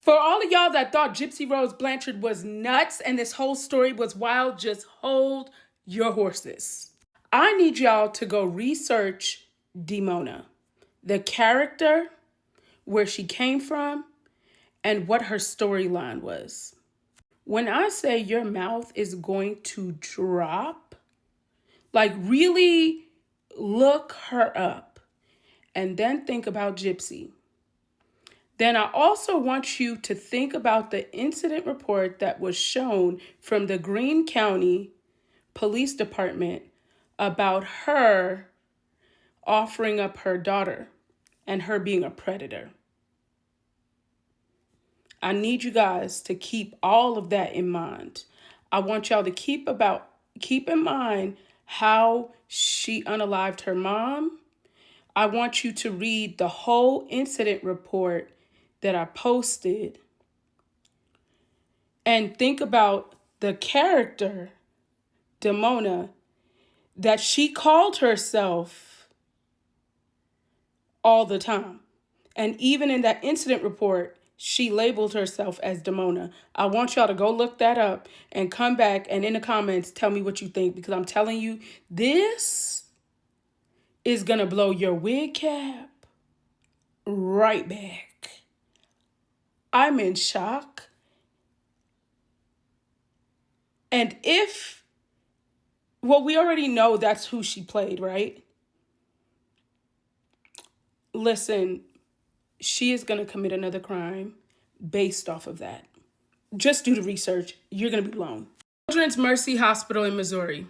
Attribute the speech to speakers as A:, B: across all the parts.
A: For all of y'all that thought Gypsy Rose Blanchard was nuts and this whole story was wild, just hold your horses. I need y'all to go research Demona, the character, where she came from, and what her storyline was. When I say your mouth is going to drop, like really look her up and then think about Gypsy. Then I also want you to think about the incident report that was shown from the Greene County Police Department about her offering up her daughter and her being a predator. I need you guys to keep all of that in mind. I want y'all to keep in mind how she unalived her mom. I want you to read the whole incident report that I posted and think about the character, Demona, that she called herself all the time. And even in that incident report, she labeled herself as Demona. I want y'all to go look that up and come back and in the comments tell me what you think, because I'm telling you, this is going to blow your wig cap right back. I'm in shock. And we already know that's who she played, right? Listen, she is going to commit another crime based off of that. Just do the research. You're going to be blown. Children's Mercy Hospital in Missouri,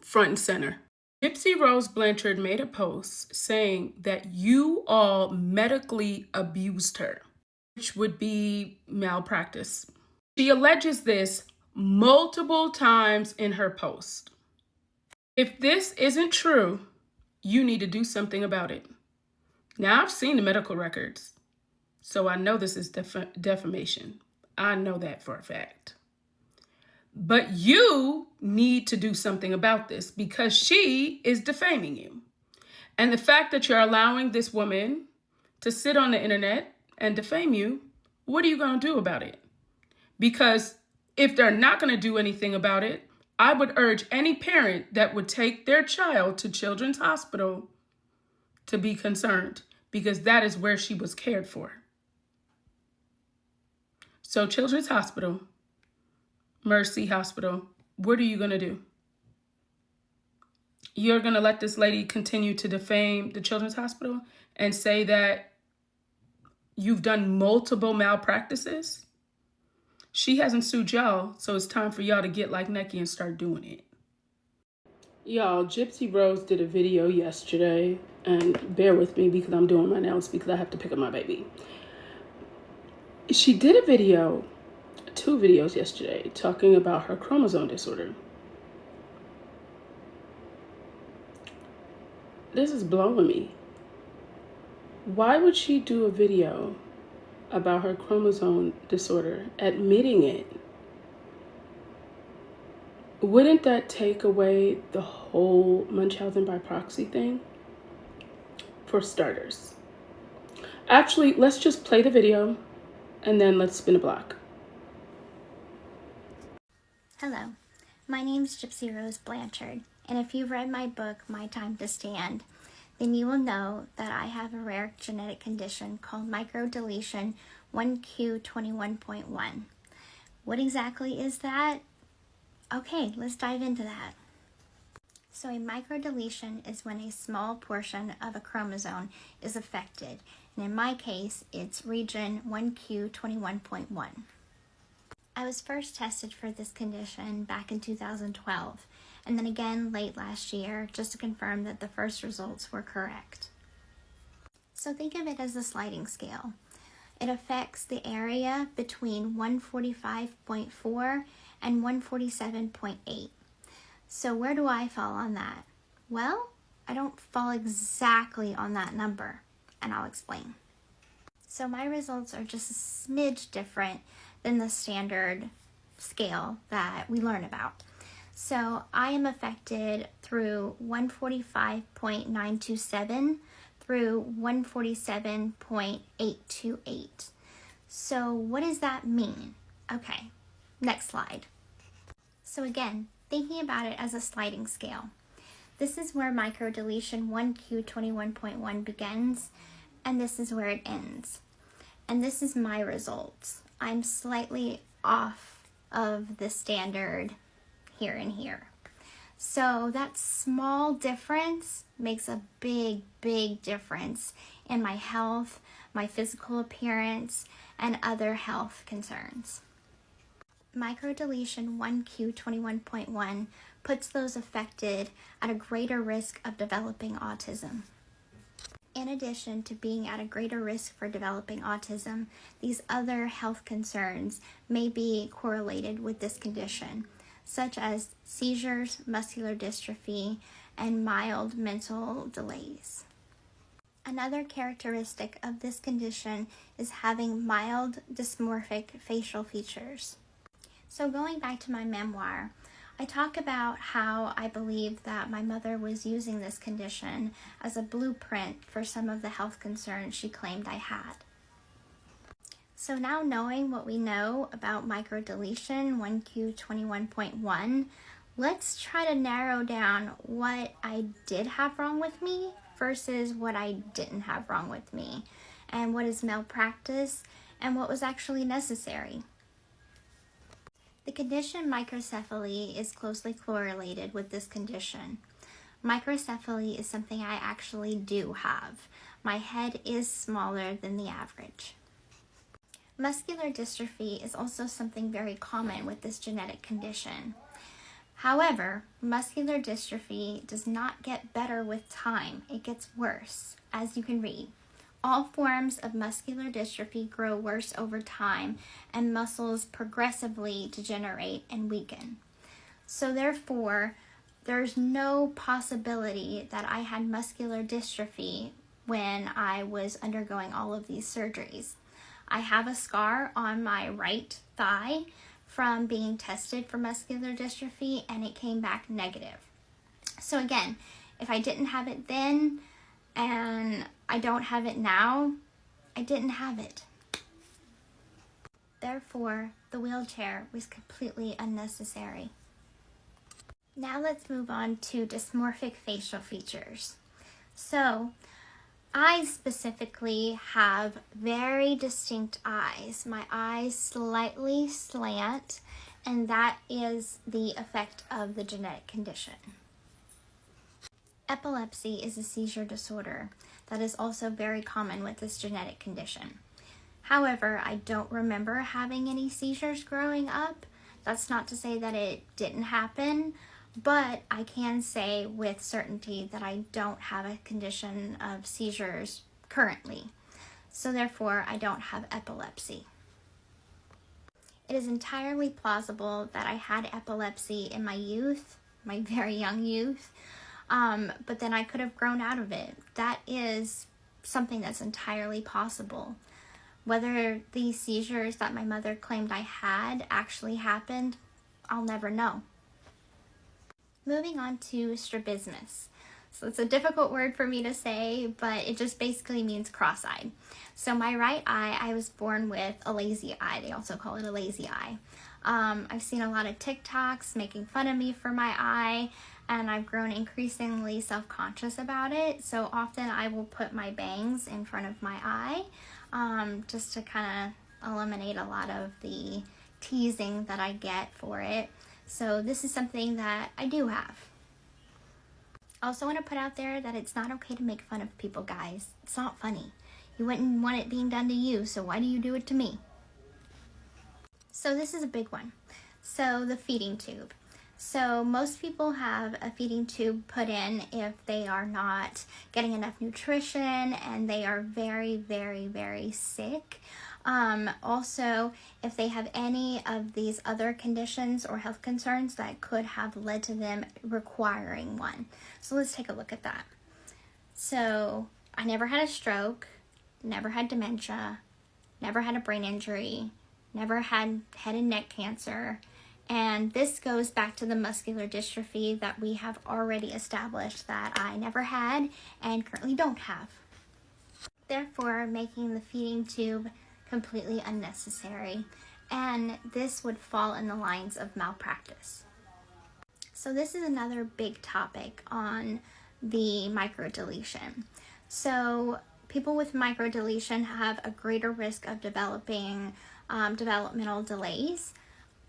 A: front and center. Gypsy Rose Blanchard made a post saying that you all medically abused her, which would be malpractice. She alleges this multiple times in her post. If this isn't true, you need to do something about it. Now, I've seen the medical records, so I know this is defamation. I know that for a fact. But you need to do something about this because she is defaming you. And the fact that you're allowing this woman to sit on the internet and defame you, what are you going to do about it? Because if they're not going to do anything about it, I would urge any parent that would take their child to Children's Hospital to be concerned, because that is where she was cared for. So Children's Hospital, Mercy Hospital, what are you going to do? You're going to let this lady continue to defame the Children's Hospital and say that you've done multiple malpractices? She hasn't sued y'all, so it's time for y'all to get like Neki and start doing it. Y'all, Gypsy Rose did a video yesterday, and bear with me because I'm doing my nails because I have to pick up my baby. She did a video, 2 videos yesterday, talking about her chromosome disorder. This is blowing me. Why would she do a video about her chromosome disorder, admitting it? Wouldn't that take away the whole Munchausen by proxy thing? For starters. Actually, let's just play the video and then let's spin a block.
B: Hello, my name's Gypsy Rose Blanchard, and if you've read my book, My Time to Stand, then you will know that I have a rare genetic condition called microdeletion 1q21.1. What exactly is that? Okay, let's dive into that. So a microdeletion is when a small portion of a chromosome is affected, and in my case, it's region 1q21.1. I was first tested for this condition back in 2012, and then again late last year, just to confirm that the first results were correct. So think of it as a sliding scale. It affects the area between 145.4 and 147.8. So where do I fall on that? Well, I don't fall exactly on that number, and I'll explain. So my results are just a smidge different than the standard scale that we learn about. So I am affected through 145.927 through 147.828. So what does that mean? Okay, next slide. So again, thinking about it as a sliding scale. This is where microdeletion 1Q21.1 begins, and this is where it ends. And this is my results. I'm slightly off of the standard here and here. So that small difference makes a big, big difference in my health, my physical appearance, and other health concerns. Microdeletion 1Q21.1 puts those affected at a greater risk of developing autism. In addition to being at a greater risk for developing autism, these other health concerns may be correlated with this condition, such as seizures, muscular dystrophy, and mild mental delays. Another characteristic of this condition is having mild dysmorphic facial features. So going back to my memoir, I talk about how I believe that my mother was using this condition as a blueprint for some of the health concerns she claimed I had. So now knowing what we know about microdeletion 1Q21.1, let's try to narrow down what I did have wrong with me versus what I didn't have wrong with me, and what is malpractice and what was actually necessary. The condition microcephaly is closely correlated with this condition. Microcephaly is something I actually do have. My head is smaller than the average. Muscular dystrophy is also something very common with this genetic condition. However, muscular dystrophy does not get better with time. It gets worse, as you can read. All forms of muscular dystrophy grow worse over time, and muscles progressively degenerate and weaken. So therefore, there's no possibility that I had muscular dystrophy when I was undergoing all of these surgeries. I have a scar on my right thigh from being tested for muscular dystrophy, and it came back negative. So again, if I didn't have it then, and I don't have it now, I didn't have it. Therefore, the wheelchair was completely unnecessary. Now let's move on to dysmorphic facial features. So, I specifically have very distinct eyes. My eyes slightly slant, and that is the effect of the genetic condition. Epilepsy is a seizure disorder that is also very common with this genetic condition. However, I don't remember having any seizures growing up. That's not to say that it didn't happen, but I can say with certainty that I don't have a condition of seizures currently. So therefore, I don't have epilepsy. It is entirely plausible that I had epilepsy in my youth, my very young youth, but then I could have grown out of it. That is something that's entirely possible. Whether these seizures that my mother claimed I had actually happened, I'll never know. Moving on to strabismus. So it's a difficult word for me to say, but it just basically means cross-eyed. So my right eye, I was born with a lazy eye. They also call it a lazy eye. I've seen a lot of TikToks making fun of me for my eye, and I've grown increasingly self-conscious about it. So often I will put my bangs in front of my eye, just to kind of eliminate a lot of the teasing that I get for it. So this is something that I do have. I also want to put out there that it's not okay to make fun of people, guys. It's not funny. You wouldn't want it being done to you, so why do you do it to me? So this is a big one. So the feeding tube. So most people have a feeding tube put in if they are not getting enough nutrition and they are very, very, very sick. Also, if they have any of these other conditions or health concerns that could have led to them requiring one. So let's take a look at that. So I never had a stroke, never had dementia, never had a brain injury, never had head and neck cancer. And this goes back to the muscular dystrophy that we have already established that I never had and currently don't have. Therefore, making the feeding tube completely unnecessary, and this would fall in the lines of malpractice. So this is another big topic on the microdeletion. So people with microdeletion have a greater risk of developing developmental delays.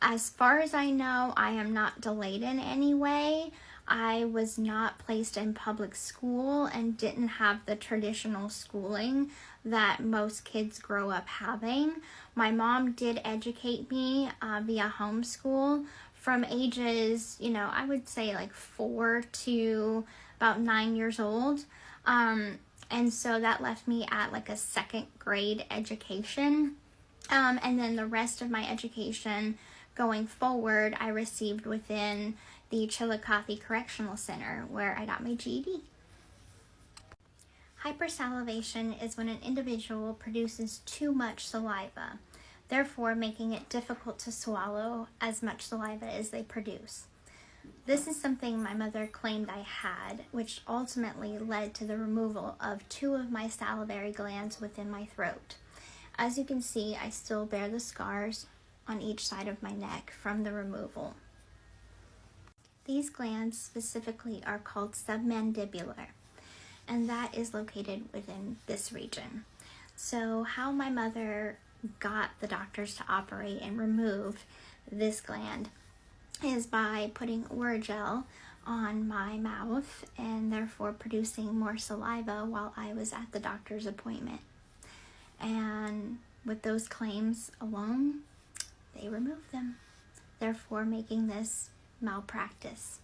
B: As far as I know, I am not delayed in any way. I was not placed in public school and didn't have the traditional schooling that most kids grow up having. My mom did educate me via homeschool from ages, I would say like 4 to about 9 years old. And so that left me at like a 2nd grade education. And then the rest of my education going forward, I received within the Chillicothe Correctional Center, where I got my GED. Hypersalivation is when an individual produces too much saliva, therefore making it difficult to swallow as much saliva as they produce. This is something my mother claimed I had, which ultimately led to the removal of 2 of my salivary glands within my throat. As you can see, I still bear the scars on each side of my neck from the removal. These glands specifically are called submandibular, and that is located within this region. So how my mother got the doctors to operate and remove this gland is by putting Orajel on my mouth and therefore producing more saliva while I was at the doctor's appointment. And with those claims alone, they removed them, therefore making this malpractice.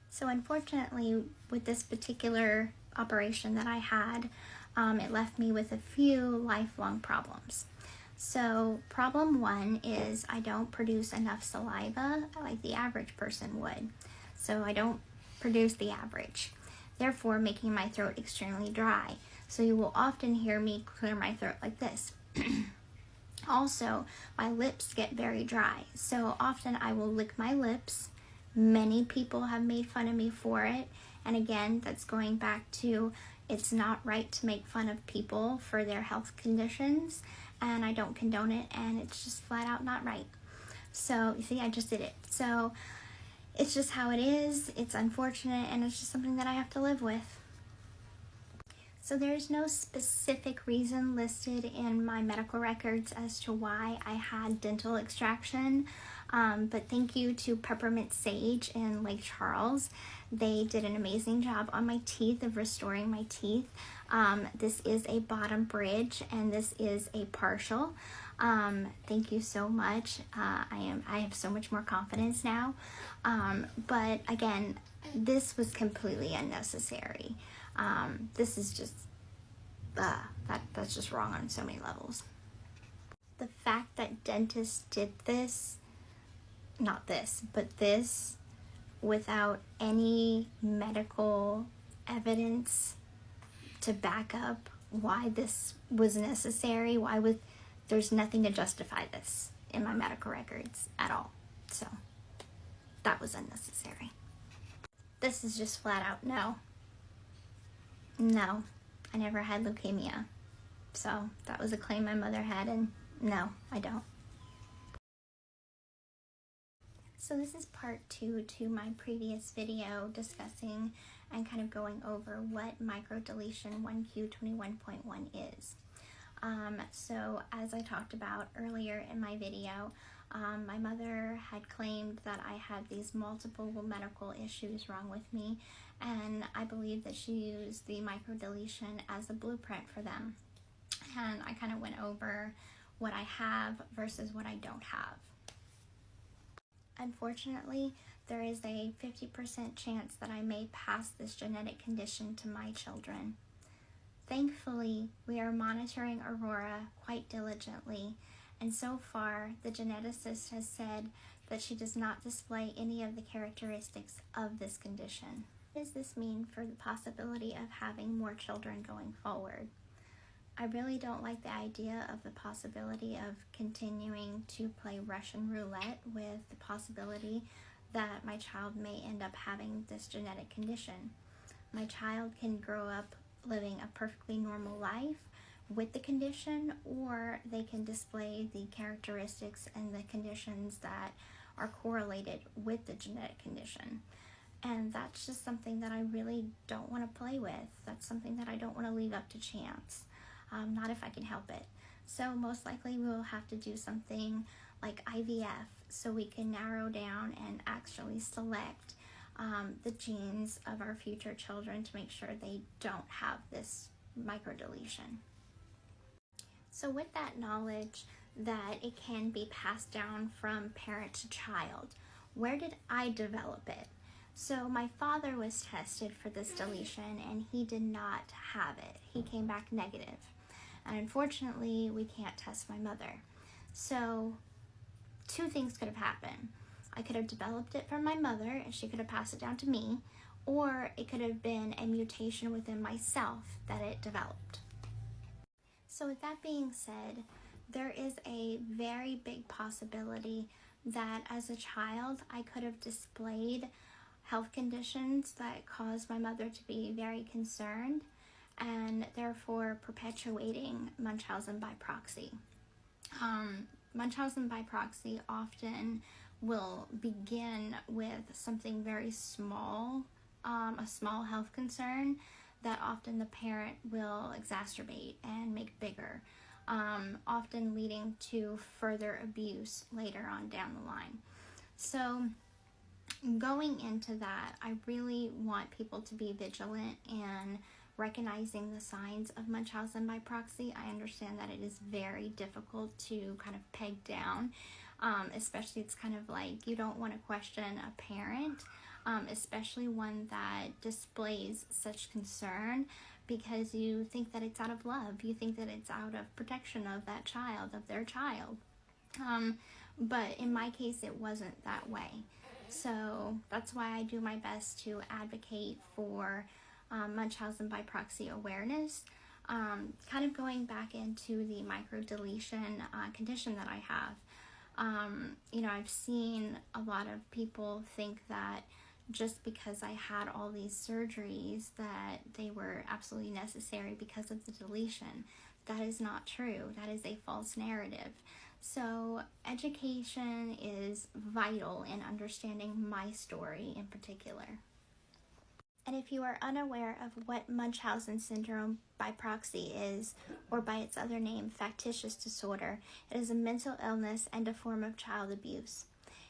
B: So unfortunately, with this particular operation that I had, it left me with a few lifelong problems. So problem 1 is I don't produce enough saliva like the average person would. So I don't produce the average, therefore making my throat extremely dry. So you will often hear me clear my throat like this. Also, my lips get very dry, so often I will lick my lips. Many people have made fun of me for it, and again, that's going back to it's not right to make fun of people for their health conditions, and I don't condone it, and it's just flat out not right. So, you see, I just did it. So, it's just how it is, it's unfortunate, and it's just something that I have to live with. So there's no specific reason listed in my medical records as to why I had dental extraction, but thank you to Peppermint Sage in Lake Charles. They did an amazing job on my teeth of restoring my teeth. This is a bottom bridge and this is a partial. Thank you so much. I have so much more confidence now. But again, this was completely unnecessary. This is just, that's just wrong on so many levels. The fact that dentists did this, not this, but this without any medical evidence to back up why this was necessary, there's nothing to justify this in my medical records at all. So that was unnecessary. This is just flat out no. No, I never had leukemia. So that was a claim my mother had, and no, I don't. So this is part 2 to my previous video discussing and kind of going over what microdeletion 1Q21.1 is. So as I talked about earlier in my video, my mother had claimed that I had these multiple medical issues wrong with me, and I believe that she used the microdeletion as a blueprint for them. And I kind of went over what I have versus what I don't have. Unfortunately, there is a 50% chance that I may pass this genetic condition to my children. Thankfully, we are monitoring Aurora quite diligently, and so far, the geneticist has said that she does not display any of the characteristics of this condition. What does this mean for the possibility of having more children going forward? I really don't like the idea of the possibility of continuing to play Russian roulette with the possibility that my child may end up having this genetic condition. My child can grow up living a perfectly normal life with the condition, or they can display the characteristics and the conditions that are correlated with the genetic condition. And that's just something that I really don't want to play with. That's something that I don't want to leave up to chance, not if I can help it. So most likely we will have to do something like IVF, so we can narrow down and actually select the genes of our future children to make sure they don't have this microdeletion. So with that knowledge that it can be passed down from parent to child, where did I develop it? So my father was tested for this deletion and he did not have it. He came back negative. And unfortunately, we can't test my mother. So two things could have happened. I could have developed it from my mother and she could have passed it down to me, or it could have been a mutation within myself that it developed. So with that being said, there is a very big possibility that as a child I could have displayed health conditions that caused my mother to be very concerned, and therefore perpetuating Munchausen by proxy. Munchausen by proxy often will begin with something very small, a small health concern that often the parent will exacerbate and make bigger, often leading to further abuse later on down the line. So going into that, I really want people to be vigilant and recognizing the signs of Munchausen by proxy. I understand that it is very difficult to kind of peg down, especially it's kind of like you don't want to question a parent, especially one that displays such concern, because you think that it's out of love. You think that it's out of protection of that child, of their child. But in my case, it wasn't that way. So that's why I do my best to advocate for Munchausen by proxy awareness. Kind of going back into the microdeletion condition that I have. I've seen a lot of people think that just because I had all these surgeries that they were absolutely necessary because of the deletion. That is not true. That is a false narrative. So education is vital in understanding my story in particular. And if you are unaware of what Munchausen syndrome by proxy is, or by its other name, factitious disorder, it is a mental illness and a form of child abuse.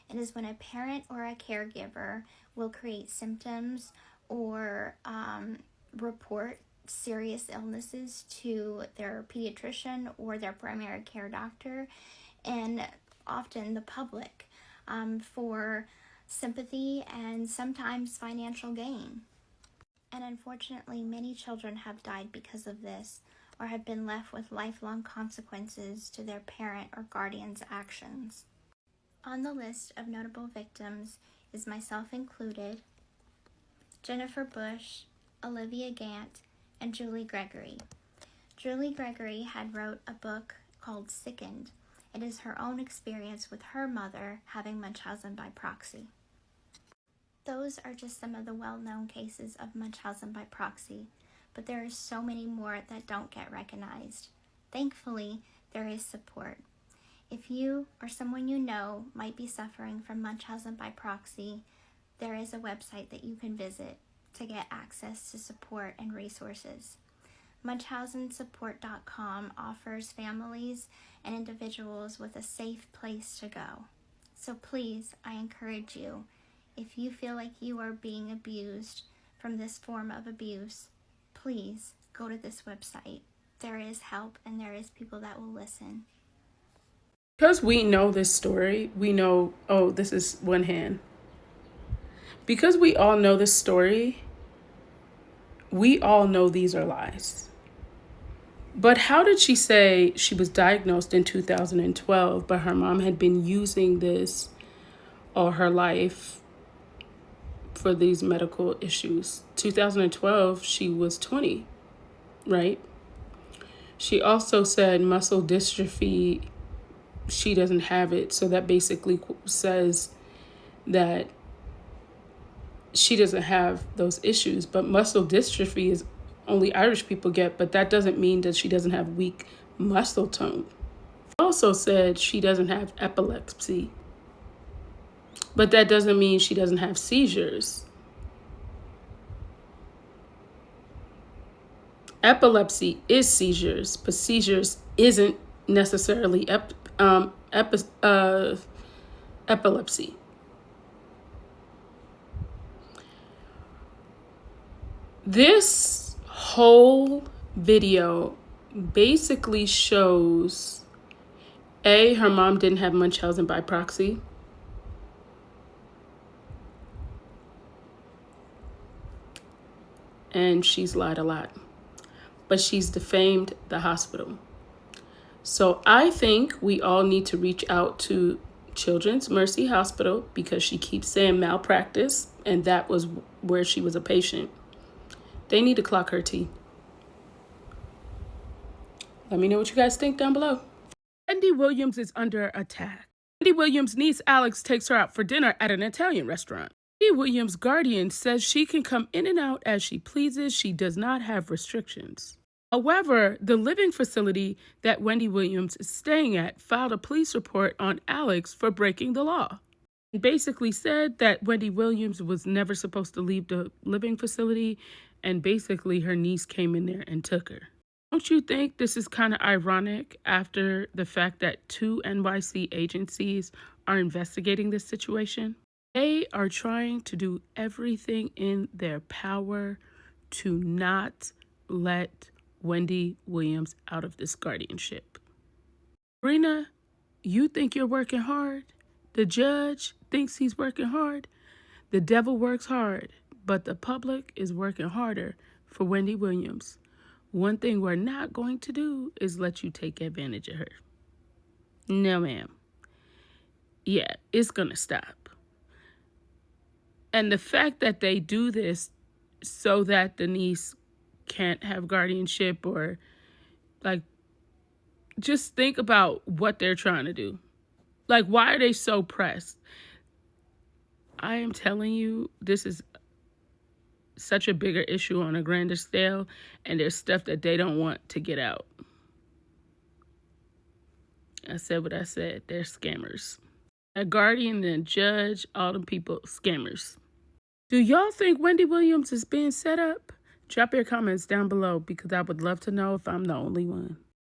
B: It is when a parent or a caregiver will create symptoms or report serious illnesses to their pediatrician or their primary care doctor, and often the public, for sympathy and sometimes financial gain. And unfortunately, many children have died because of this, or have been left with lifelong consequences to their parent or guardian's actions. On the list of notable victims is myself included, Jennifer Bush, Olivia Gant, and Julie Gregory. Julie Gregory had wrote a book called Sickened. It is her own experience with her mother having Munchausen by proxy. Those are just some of the well-known cases of Munchausen by proxy, but there are so many more that don't get recognized. Thankfully, there is support. If you or someone you know might be suffering from Munchausen by proxy, there is a website that you can visit to get access to support and resources. MunchausenSupport.com offers families and individuals with a safe place to go. So please, I encourage you, if you feel like you are being abused from this form of abuse, please go to this website. There is help and there is people that will listen.
A: Because we know this story, we know, oh, this is one hand. Because we all know this story, we all know these are lies. But how did she say she was diagnosed in 2012, but her mom had been using this all her life for these medical issues? 2012, she was 20, right? She also said muscle dystrophy, she doesn't have it. So that basically says that she doesn't have those issues. But muscle dystrophy is only Irish people get, but that doesn't mean that she doesn't have weak muscle tone. Also said she doesn't have epilepsy, but that doesn't mean she doesn't have seizures. Epilepsy is seizures, but seizures isn't necessarily epilepsy. This whole video basically shows her mom didn't have Munchausen by proxy. And she's lied a lot. But she's defamed the hospital. So I think we all need to reach out to Children's Mercy Hospital because she keeps saying malpractice, and that was where she was a patient. They need to clock her tea. Let me know what you guys think down below. Wendy Williams is under attack. Wendy Williams' niece Alex takes her out for dinner at an Italian restaurant. Wendy Williams' guardian says she can come in and out as she pleases. She does not have restrictions. However, the living facility that Wendy Williams is staying at filed a police report on Alex for breaking the law. It basically said that Wendy Williams was never supposed to leave the living facility, and basically her niece came in there and took her. Don't you think this is kind of ironic after the fact that 2 NYC agencies are investigating this situation? They are trying to do everything in their power to not let Wendy Williams out of this guardianship. Rena, you think you're working hard? The judge thinks he's working hard. The devil works hard, but the public is working harder for Wendy Williams. One thing we're not going to do is let you take advantage of her. No, ma'am. Yeah, it's going to stop. And the fact that they do this so that the niece can't have guardianship, or like, just think about what they're trying to do. Like, why are they so pressed? I am telling you, this is such a bigger issue on a grander scale, and there's stuff that they don't want to get out. I said what I said. They're scammers. A guardian, the judge, all them people, scammers. Do y'all think Wendy Williams is being set up? Drop your comments down below because I would love to know if I'm the only one.